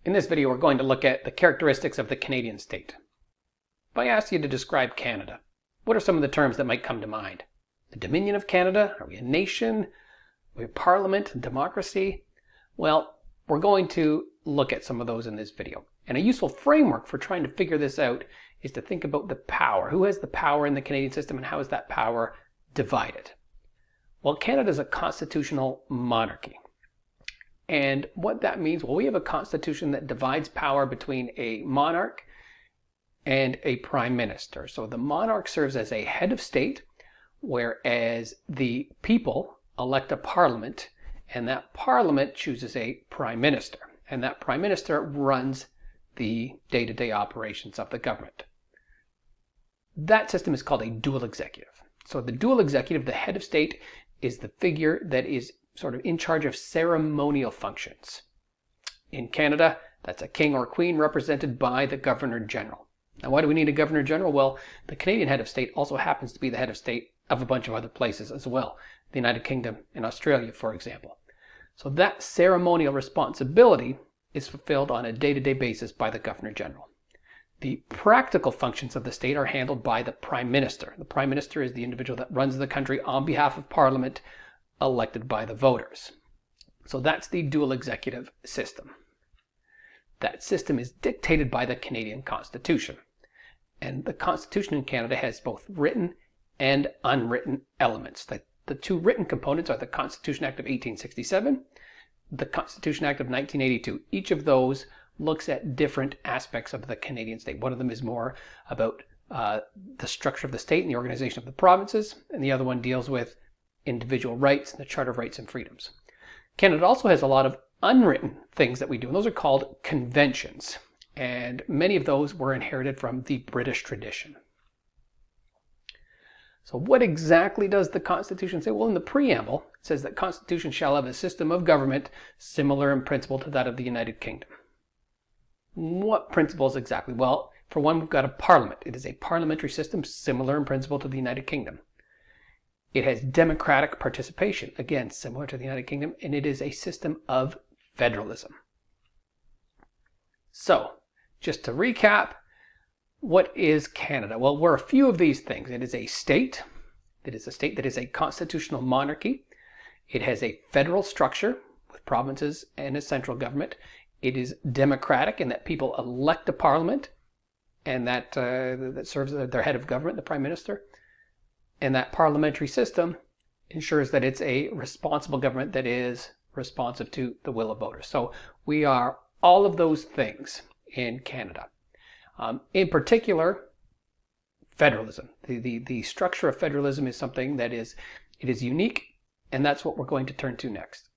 In this video, we're going to look at the characteristics of the Canadian state. If I ask you to describe Canada, what are some of the terms that might come to mind? The Dominion of Canada? Are we a nation? Are we a parliament? Democracy? Well, we're going to look at some of those in this video. And a useful framework for trying to figure this out is to think about the power. Who has the power in the Canadian system and how is that power divided? Well, Canada is a constitutional monarchy. And what that means, well, we have a constitution that divides power between a monarch and a prime minister. So the monarch serves as a head of state, whereas the people elect a parliament, and that parliament chooses a prime minister. And that prime minister runs the day-to-day operations of the government. That system is called a dual executive. So the dual executive, the head of state, is the figure that is sort of in charge of ceremonial functions. In Canada, that's a king or queen represented by the Governor General. Now, why do we need a Governor General? Well, the Canadian head of state also happens to be the head of state of a bunch of other places as well. The United Kingdom and Australia, for example. So that ceremonial responsibility is fulfilled on a day-to-day basis by the Governor General. The practical functions of the state are handled by the Prime Minister. The Prime Minister is the individual that runs the country on behalf of Parliament, elected by the voters. So that's the dual executive system. That system is dictated by the Canadian Constitution. And the Constitution in Canada has both written and unwritten elements. The two written components are the Constitution Act of 1867, the Constitution Act of 1982. Each of those looks at different aspects of the Canadian state. One of them is more about the structure of the state and the organization of the provinces, and the other one deals with individual rights and the Charter of Rights and Freedoms. Canada also has a lot of unwritten things that we do, and those are called conventions. And many of those were inherited from the British tradition. So what exactly does the Constitution say? Well, in the preamble, it says that Constitution shall have a system of government similar in principle to that of the United Kingdom. What principles exactly? Well, for one, we've got a parliament. It is a parliamentary system similar in principle to the United Kingdom. It has democratic participation, again, similar to the United Kingdom, and it is a system of federalism. So, just to recap, what is Canada? Well, we're a few of these things. It is a state. It is a state that is a constitutional monarchy. It has a federal structure with provinces and a central government. It is democratic in that people elect a parliament, and that serves as their head of government, the prime minister. And that parliamentary system ensures that it's a responsible government that is responsive to the will of voters. So we are all of those things in Canada. In particular, federalism. The structure of federalism is something that is unique, and that's what we're going to turn to next.